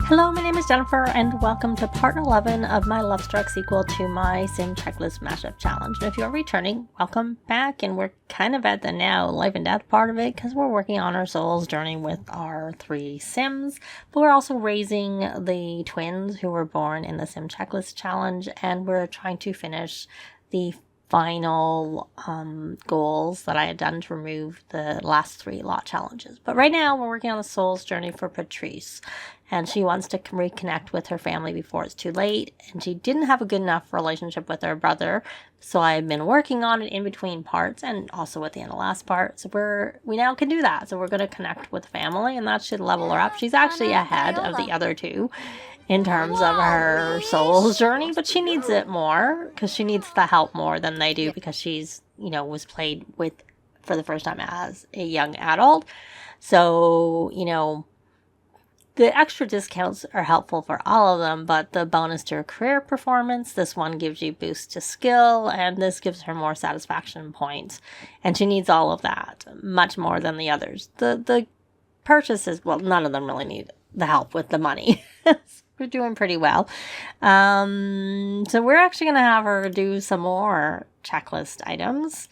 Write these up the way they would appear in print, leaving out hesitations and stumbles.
Hello, my name is Jennifer, and welcome to part 11 of my Lovestruck sequel to my Sim Checklist Mashup Challenge. And if you're returning, welcome back, and we're kind of at the now life and death part of it, because we're working on our soul's journey with our 3 Sims, but we're also raising the twins who were born in the Sim Checklist Challenge, and we're trying to finish the final goals that I had done to remove the last 3 lot challenges. But right now we're working on the soul's journey for Patrice, and she wants to reconnect with her family before it's too late, and she didn't have a good enough relationship with her brother, so I've been working on it in between parts and also at the end of the last part. So we now can do that. So we're going to connect with family, and that should level her up. She's actually ahead of the other 2 in terms of her soul's journey, but she needs it more because she needs the help more than they do, because she's, was played with for the first time as a young adult. So, the extra discounts are helpful for all of them, but the bonus to her career performance, this one gives you boost to skill, and this gives her more satisfaction points. And she needs all of that, much more than the others. The purchases, well, none of them really need the help with the money. We're doing pretty well. So we're actually going to have her do some more checklist items.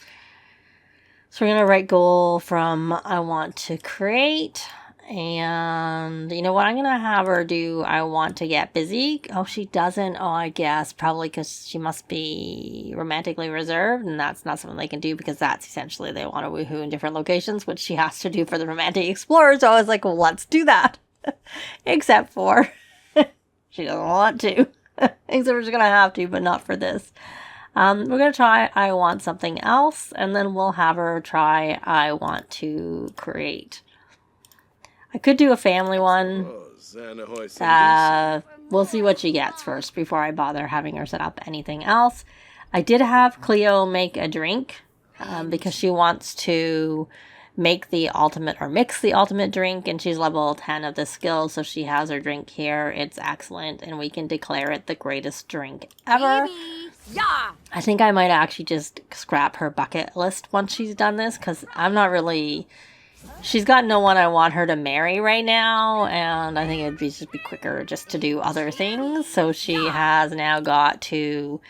So we're going to write goal from I want to create. And you know what? I'm going to have her do I want to get busy. Oh, she doesn't. Oh, I guess probably because she must be romantically reserved. And that's not something they can do, because that's essentially they want to woohoo in different locations, which she has to do for the romantic explorer. So I was like, well, let's do that. Except for she doesn't want to. Except we're just going to have to, but not for this. We're going to try I want something else, and then we'll have her try I want to create. I could do a family one. We'll see what she gets first before I bother having her set up anything else. I did have Cleo make a drink because she wants to make the ultimate or mix the ultimate drink, and she's level 10 of the skill, so she has her drink here. It's excellent, and we can declare it the greatest drink ever. Yeah. I think I might actually just scrap her bucket list once she's done this, because I'm not really... She's got no one I want her to marry right now, and I think it'd just be quicker just to do other things. So she has now got to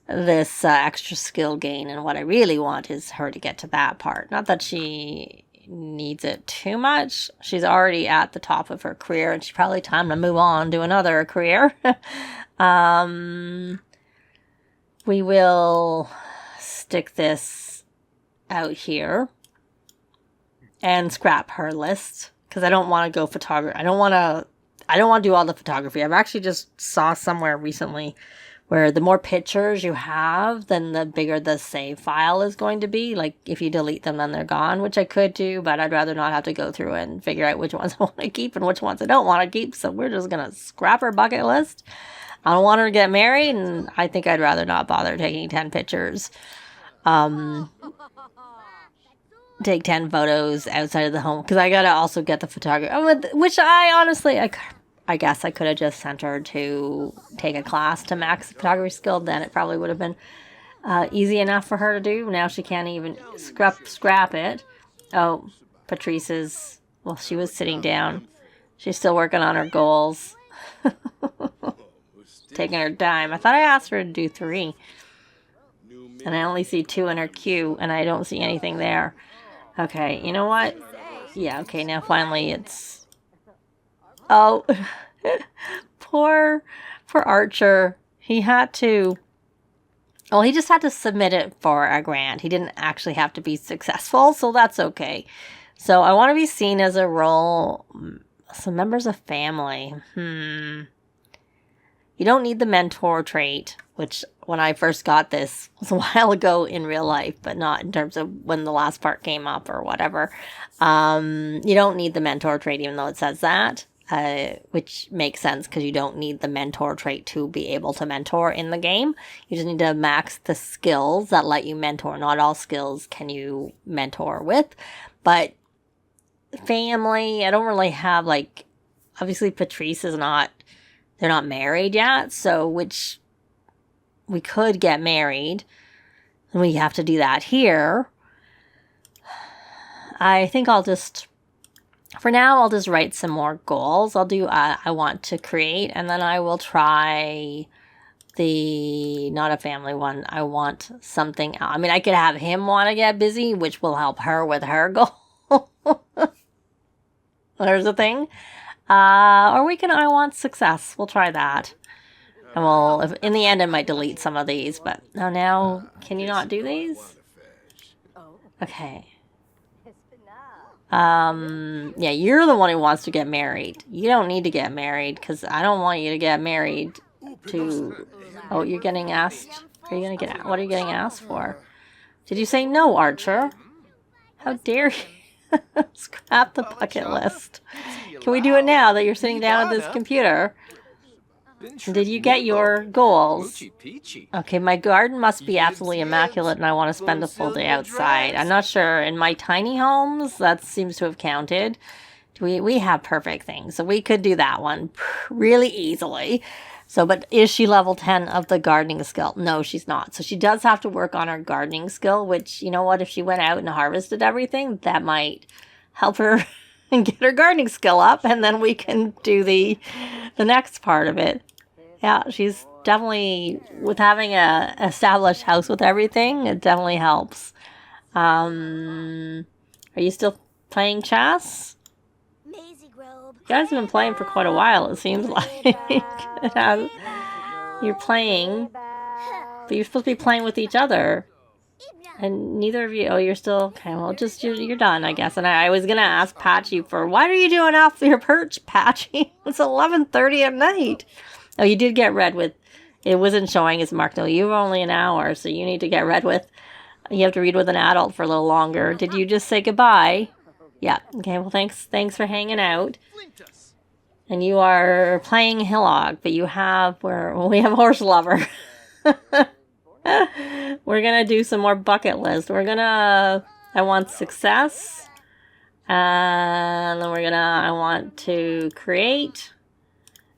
this extra skill gain, and what I really want is her to get to that part. Not that she needs it too much. She's already at the top of her career, and she's probably time to move on to another career. We will stick this out here and scrap her list, because I don't want to go photography. I don't want to do all the photography. I've actually just saw somewhere recently where the more pictures you have, then the bigger the save file is going to be. Like, if you delete them, then they're gone, which I could do, but I'd rather not have to go through and figure out which ones I want to keep and which ones I don't want to keep. So we're just going to scrap her bucket list. I don't want her to get married, and I think I'd rather not bother taking 10 pictures. Take 10 photos outside of the home, because I gotta also get the photography, which I honestly, I guess I could have just sent her to take a class to max photography skill. Then it probably would have been easy enough for her to do. Now she can't even scrap it. Oh, Patrice well, she was sitting down. She's still working on her goals. Taking her time. I thought I asked her to do 3, and I only see 2 in her queue, and I don't see anything there. Okay, you know what? Yeah, okay, now finally it's... Oh, poor Archer. He had to... Well, he just had to submit it for a grant. He didn't actually have to be successful, so that's okay. So I want to be seen as a role... Some members of family. You don't need the mentor trait, which when I first got this was a while ago in real life, but not in terms of when the last part came up or whatever. You don't need the mentor trait, even though it says that, which makes sense because you don't need the mentor trait to be able to mentor in the game. You just need to max the skills that let you mentor. Not all skills can you mentor with, but family, I don't really have, like, obviously Patrice is not... They're not married yet, so which we could get married, and we have to do that here. I think I'll just For now, I'll just write some more goals. I'll do I want to create, and then I will try the not a family one. I want something else. I mean, I could have him want to get busy, which will help her with her goal. There's a thing. Or we can I want success. We'll try that. And we'll, if, in the end, I might delete some of these, but now, can you not do these? Okay. Yeah, you're the one who wants to get married. You don't need to get married, because I don't want you to get married to... Oh, you're getting asked... Are you gonna get... What are you getting asked for? Did you say no, Archer? How dare you? Scrap the bucket list. Can we do it now that you're sitting down at this computer? Did you get your goals? Okay, my garden must be absolutely immaculate and I want to spend a full day outside. I'm not sure. In my tiny homes, that seems to have counted. We have perfect things, so we could do that one really easily. So, but is she level 10 of the gardening skill? No, she's not. So she does have to work on her gardening skill, which, you know what, if she went out and harvested everything, that might help her and get her gardening skill up, and then we can do the next part of it. Yeah, she's definitely, with having a established house with everything, it definitely helps. Are you still playing chess? You guys have been playing for quite a while, it seems like. You're playing, but you're supposed to be playing with each other. And neither of you, oh, you're still, okay, well, just, you're done, I guess. And I was going to ask Patchy for, what are you doing off your perch, Patchy? It's 11:30 at night. Oh, you did get read with, it wasn't showing as marked. No, you were only an hour, so you need to get read with, you have to read with an adult for a little longer. Did you just say goodbye? Yeah, okay, well, thanks for hanging out. And you are playing Hillock, but you have, we have Horse Lover. We're going to do some more bucket list. We're going to, I want success. And then we're going to, I want to create.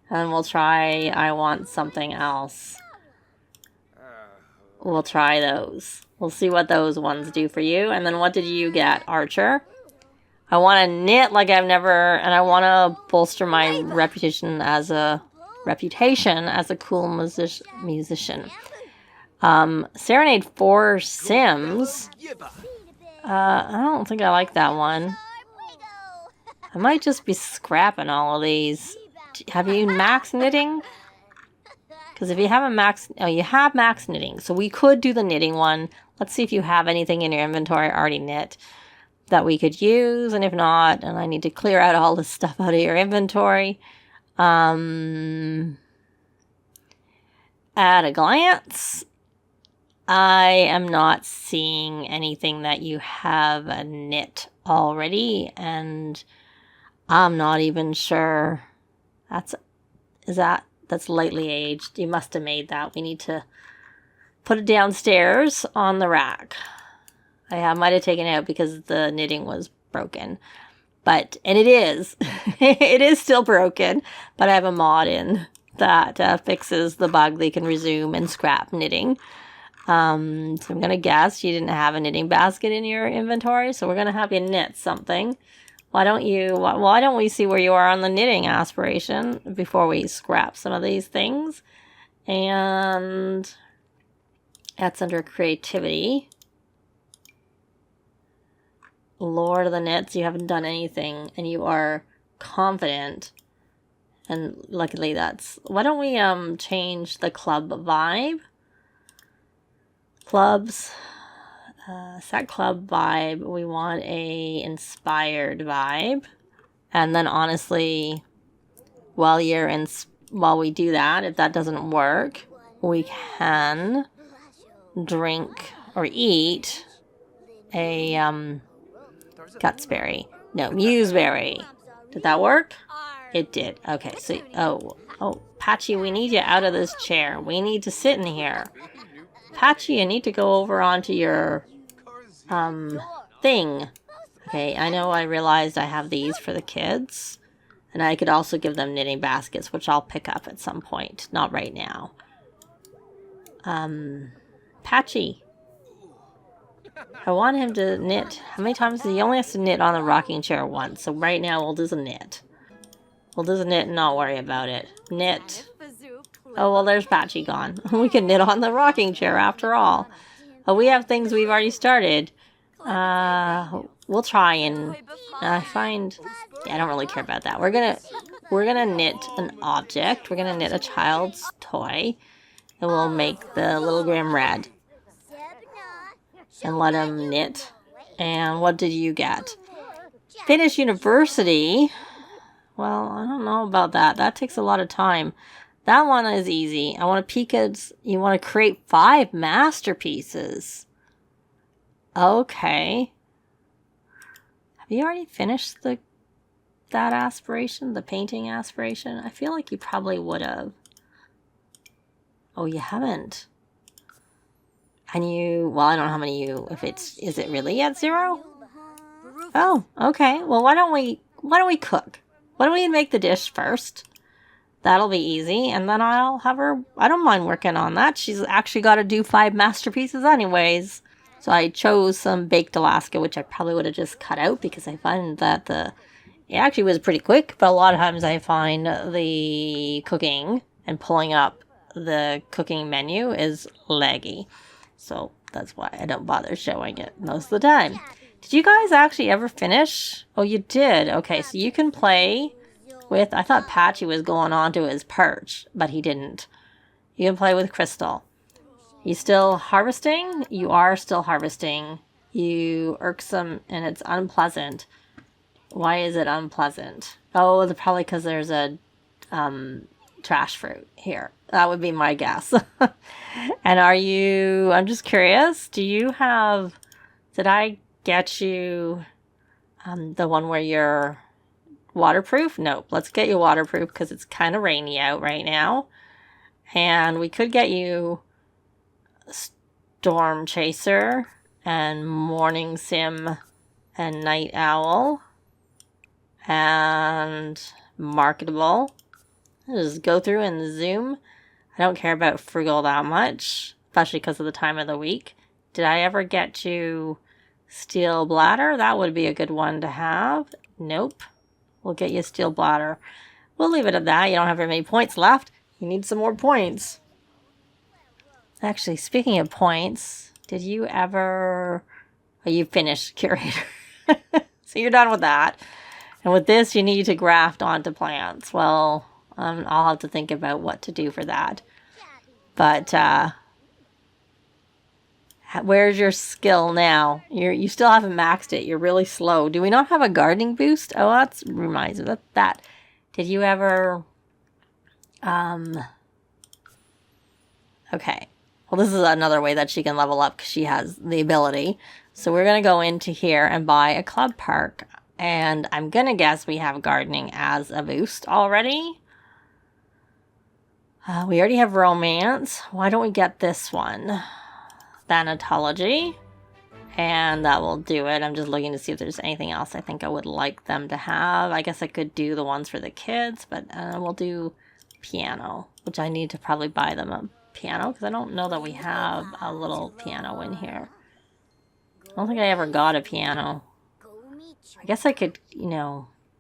And we'll try, I want something else. We'll try those. We'll see what those ones do for you. And then what did you get, Archer? I want to knit like I've never, and I want to bolster my reputation as a cool musician. Serenade 4 Sims. I don't think I like that one. I might just be scrapping all of these. Have you max knitting? Because if you haven't you have max knitting. So we could do the knitting one. Let's see if you have anything in your inventory already knit that we could use. And if not, and I need to clear out all this stuff out of your inventory. At a glance, I am not seeing anything that you have knit already, and I'm not even sure. That's lightly aged. You must have made that. We need to put it downstairs on the rack. I might have taken it out because the knitting was broken. And it is. It is still broken, but I have a mod in that fixes the bug. They can resume and scrap knitting. So I'm going to guess you didn't have a knitting basket in your inventory, so we're going to have you knit something. Why don't we see where you are on the knitting aspiration before we scrap some of these things? And that's under creativity. Lord of the Knits, you haven't done anything and you are confident. And luckily that's, why don't we change the club vibe? Clubs, set club vibe. We want a inspired vibe. And then honestly, while we do that, if that doesn't work, we can drink or eat a gutsberry. No, museberry. Did that work? It did. Okay, so oh, Patchy, we need you out of this chair. We need to sit in here. Patchy, you need to go over onto your thing. Okay, I know I realized I have these for the kids. And I could also give them knitting baskets, which I'll pick up at some point. Not right now. Patchy. I want him to knit. How many times? He only has to knit on the rocking chair once. So right now we'll do the knit. We'll do the knit and not worry about it. Knit. Oh, well, there's Patchy gone. We can knit on the rocking chair after all. Oh, we have things we've already started. We'll try and find... Yeah, I don't really care about that. We're gonna knit an object. We're gonna knit a child's toy. And we'll make the little Grim red. And let him knit. And what did you get? Finish university. Well, I don't know about that. That takes a lot of time. That one is easy. I want to peek at... You want to create 5 masterpieces. Okay. Have you already finished that aspiration? The painting aspiration? I feel like you probably would have. Oh, you haven't. And well, I don't know how many is it really at 0? Oh, okay. Well, why don't we cook? Why don't we make the dish first? That'll be easy, and then I'll have her... I don't mind working on that. She's actually got to do 5 masterpieces anyways. So I chose some baked Alaska, which I probably would have just cut out because I find that it actually was pretty quick, but a lot of times I find the cooking and pulling up the cooking menu is laggy. So that's why I don't bother showing it most of the time. Did you guys actually ever finish? Oh, you did. Okay, so you can play with... I thought Patchy was going on to his perch, but he didn't. You can play with Crystal. You still harvesting? You are still harvesting. You irksome, and it's unpleasant. Why is it unpleasant? Oh, it's probably because there's a trash fruit here. That would be my guess. And I'm just curious, do you have... Did I get you the one where you're waterproof? Nope. Let's get you waterproof because it's kind of rainy out right now. And we could get you Storm Chaser and Morning Sim and Night Owl and Marketable. Just go through and zoom. I don't care about Frugal that much, especially because of the time of the week. Did I ever get you Steel Bladder? That would be a good one to have. Nope. We'll get you Steel Bladder. We'll leave it at that. You don't have very many points left. You need some more points. Actually, speaking of points, did you ever... Oh, you finished Curator. So you're done with that. And with this, you need to graft onto plants. Well, I'll have to think about what to do for that. But, where's your skill now? You still haven't maxed it. You're really slow. Do we not have a gardening boost? Oh, that reminds me of that. Did you ever... Okay. Well, this is another way that she can level up because she has the ability. So we're going to go into here and buy a club park. And I'm going to guess we have gardening as a boost already. We already have romance. Why don't we get this one? Thanatology. And that will do it. I'm just looking to see if there's anything else I think I would like them to have. I guess I could do the ones for the kids, but we'll do piano, which I need to probably buy them a piano because I don't know that we have a little piano in here. I don't think I ever got a piano. I guess I could,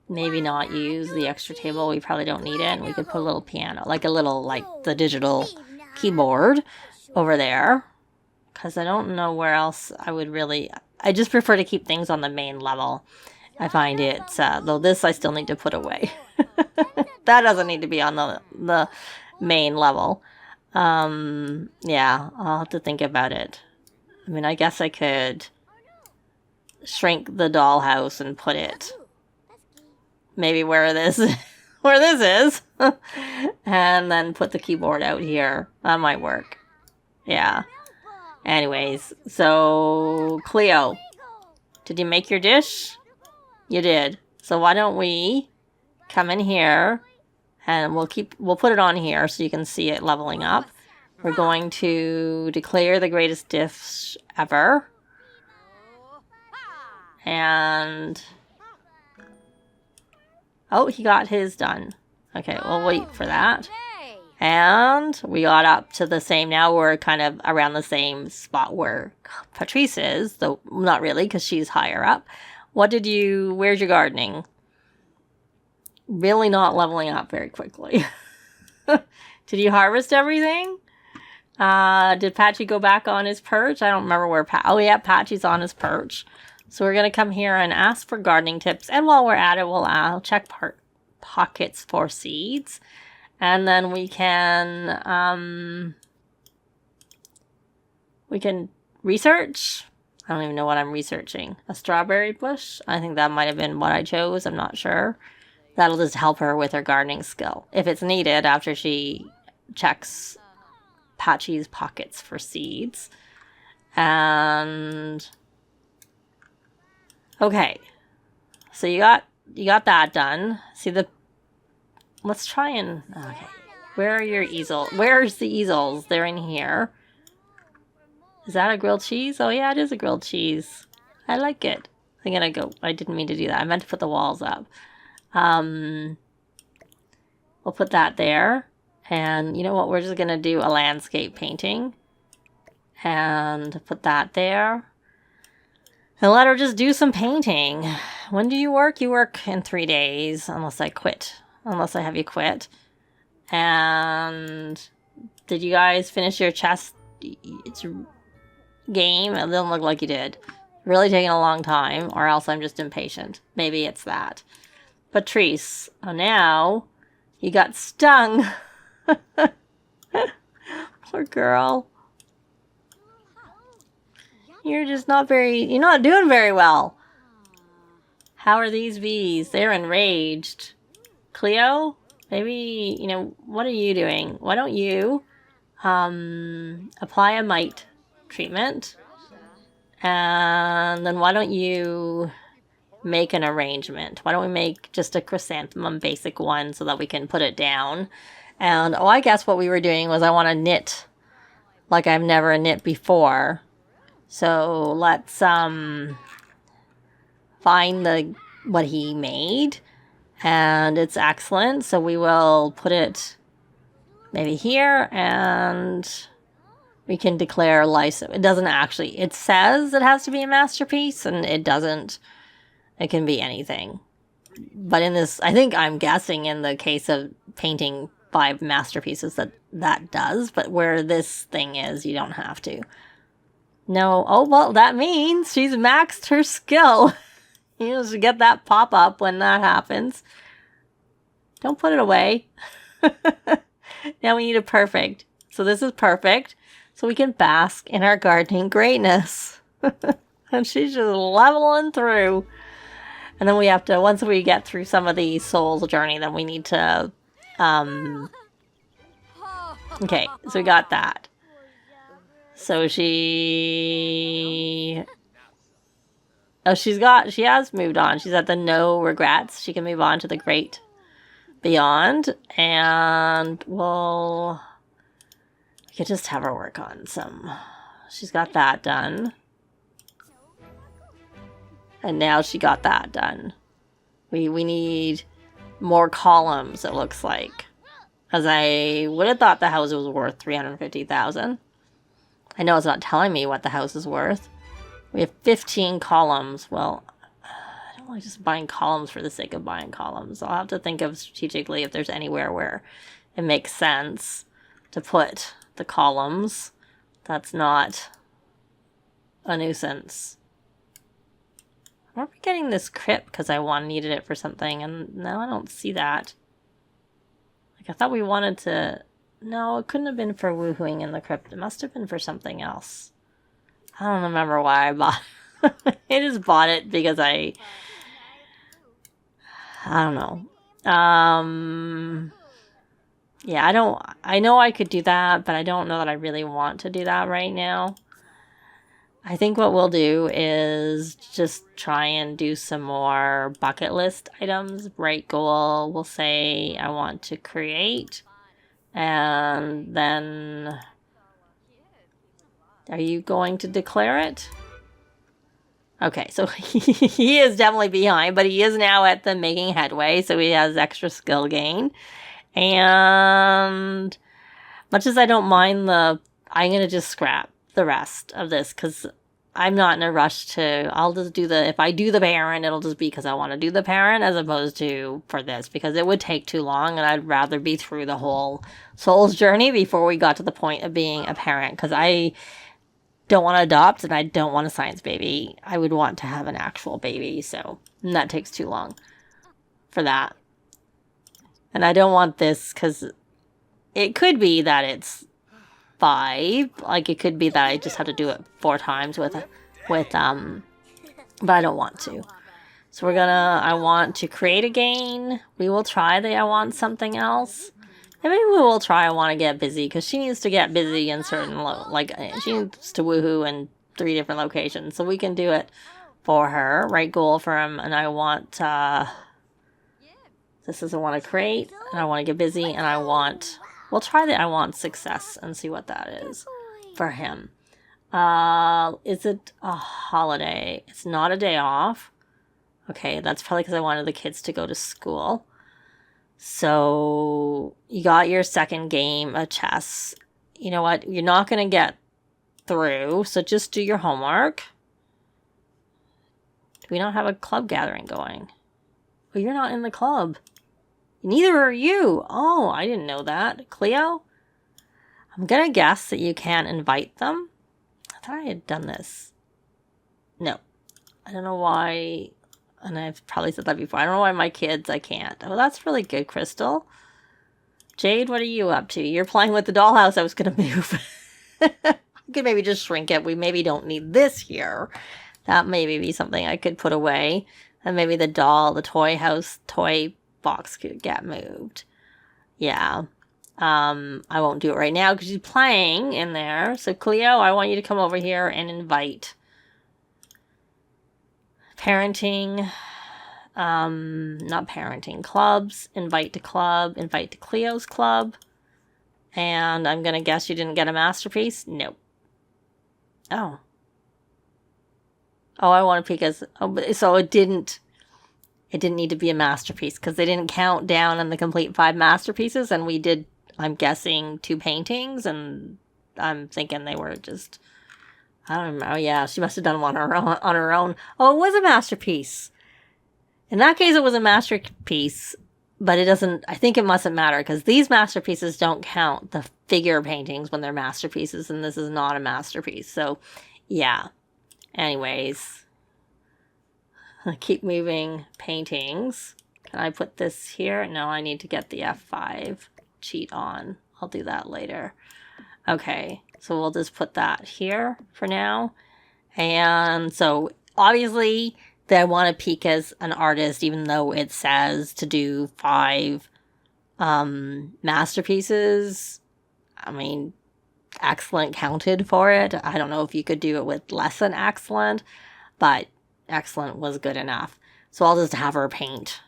maybe not use the extra table. We probably don't need it. And we could put a little piano, like the digital keyboard over there. Because I don't know where else I would really... I just prefer to keep things on the main level. I find it... though this I still need to put away. That doesn't need to be on the main level. Yeah, I'll have to think about it. I mean, I guess I could shrink the dollhouse and put it maybe where this is. And then put the keyboard out here. That might work. Yeah. Anyways, so Cleo, did you make your dish? You did. So why don't we come in here and we'll put it on here so you can see it leveling up. We're going to declare the greatest dish ever. And oh, he got his done. Okay, we'll wait for that. And we got up to the same, now we're kind of around the same spot where Patrice is, though not really because she's higher up. Where's your gardening? Really not leveling up very quickly. Did you harvest everything? Did Patchy go back on his perch? I don't remember where oh yeah, Patchy's on his perch. So we're going to come here and ask for gardening tips. And while we're at it, I'll check pockets for seeds. And then we can research. I don't even know what I'm researching. A strawberry bush? I think that might have been what I chose. I'm not sure. That'll just help her with her gardening skill, if it's needed, after she checks Patchy's pockets for seeds. And okay, so you got that done. See let's try and, okay, where are your easels? Where's the easels? They're in here. Is that a grilled cheese? Oh yeah, it is a grilled cheese. I like it. I didn't mean to do that. I meant to put the walls up. We'll put that there. And you know what? We're just going to do a landscape painting. And put that there. And let her just do some painting. When do you work? You work in 3 days, unless I quit. Unless I have you quit. And did you guys finish your chess game? It doesn't look like you did. Really taking a long time, or else I'm just impatient. Maybe it's that. Patrice, now you got stung. Poor girl. You're not doing very well. How are these bees? They're enraged. Cleo, maybe, what are you doing? Why don't you apply a mite treatment? And then why don't you make an arrangement? Why don't we make just a chrysanthemum basic one so that we can put it down? And, I guess what we were doing was I want to knit like I've never knit before. So let's find what he made. And it's excellent. So we will put it maybe here and we can declare license. It doesn't actually, it says it has to be a masterpiece and it doesn't. It can be anything. But in this, I'm guessing in the case of painting 5 masterpieces that does. But where this thing is, you don't have to. No. Oh, well, that means she's maxed her skill. You just get that pop up when that happens. Don't put it away. Now we need a perfect. So this is perfect. So we can bask in our gardening greatness. And she's just leveling through. And then we have to, once we get through some of the soul's journey, then we need to, okay, so we got that. So she has moved on. She's at the no regrets. She can move on to the great beyond. And we could just have her work on she's got that done. And now she got that done. We need more columns, it looks like. As I would have thought the house was worth $350,000. I know it's not telling me what the house is worth. We have 15 columns. Well, I don't like just buying columns for the sake of buying columns. I'll have to think of strategically if there's anywhere where it makes sense to put the columns. That's not a nuisance. I'm getting this crypt because I needed it for something, and now I don't see that. Like, I thought we wanted to... No, it couldn't have been for woohooing in the crypt. It must have been for something else. I don't remember why I bought it. I just bought it because I don't know. Yeah, I know I could do that, but I don't know that I really want to do that right now. I think what we'll do is just try and do some more bucket list items. Bright goal, we'll say I want to create. And then, are you going to declare it? Okay, so he is definitely behind, but he is now at the making headway, so he has extra skill gain. And Much as I don't mind I'm going to just scrap the rest of this because I'm not in a rush to, I'll just do if I do the parent, it'll just be because I want to do the parent as opposed to for this, because it would take too long and I'd rather be through the whole soul's journey before we got to the point of being a parent, because I don't want to adopt and I don't want a science baby. I would want to have an actual baby, so that takes too long for that. And I don't want this because it could be that it's 5. Like, it could be that I just have to do it 4 times but I don't want to. So I want to create again. We will try I want something else. And maybe we will try I want to get busy, because she needs to get busy in certain, she needs to woohoo in 3 different locations. So we can do it for her. Right goal for him. And I want, this is I want to create, and I want to get busy, and we'll try I want success and see what that is for him. Is it a holiday? It's not a day off. Okay, that's probably because I wanted the kids to go to school. So you got your second game of chess. You know what? You're not going to get through, so just do your homework. Do we not have a club gathering going? Well, you're not in the club. Neither are you. Oh, I didn't know that. Cleo? I'm going to guess that you can't invite them. I thought I had done this. No. I don't know why. And I've probably said that before. I don't know why my kids, I can't. Oh, that's really good, Crystal. Jade, what are you up to? You're playing with the dollhouse I was going to move. I could maybe just shrink it. We maybe don't need this here. That maybe be something I could put away. And maybe the toy box could get moved. Yeah. I won't do it right now because she's playing in there. So Cleo, I want you to come over here and invite. Parenting, not parenting, clubs, invite to club, invite to Cleo's club. And I'm going to guess you didn't get a masterpiece? Nope. Oh. Oh, I want to peek as, so it didn't need to be a masterpiece because they didn't count down on the complete 5 masterpieces, and we did, I'm guessing, 2 paintings, and I'm thinking they were just, I don't know. Yeah, she must have done one on her own. Oh, it was a masterpiece. In that case, it was a masterpiece, but it doesn't, I think it mustn't matter because these masterpieces don't count the figure paintings when they're masterpieces, and this is not a masterpiece. So, yeah. Anyways, I keep moving paintings. Can I put this here? No, I need to get the F5 cheat on. I'll do that later. Okay, so we'll just put that here for now. And so obviously I want to peek as an artist, even though it says to do 5 masterpieces. I mean, excellent counted for it. I don't know if you could do it with less than excellent, but excellent was good enough. So I'll just have her paint.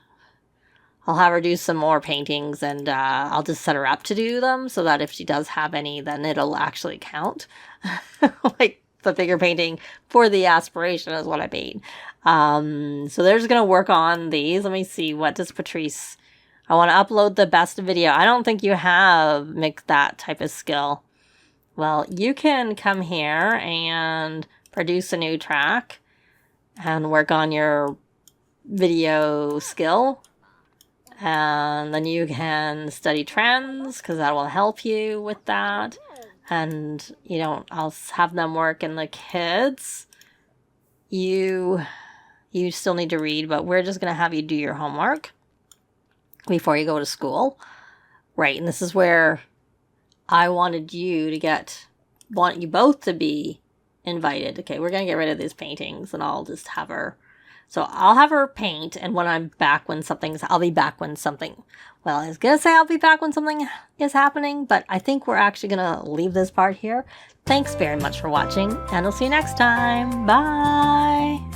I'll have her do some more paintings, and I'll just set her up to do them so that if she does have any, then it'll actually count. Like the figure painting for the aspiration is what I mean. So they're just going to work on these. Let me see. What does Patrice... I want to upload the best video. I don't think you have that type of skill. Well, you can come here and produce a new track and work on your video skill. And then you can study trends because that will help you with that. And I'll have them work in the kids. You still need to read, but we're just going to have you do your homework before you go to school. Right, and this is where I want you both to be invited. Okay, we're going to get rid of these paintings, and I'll just have her. So I'll have her paint, and when I'm back I'll be back when something, well, I was going to say I'll be back when something is happening, but I think we're actually going to leave this part here. Thanks very much for watching, and I'll see you next time. Bye!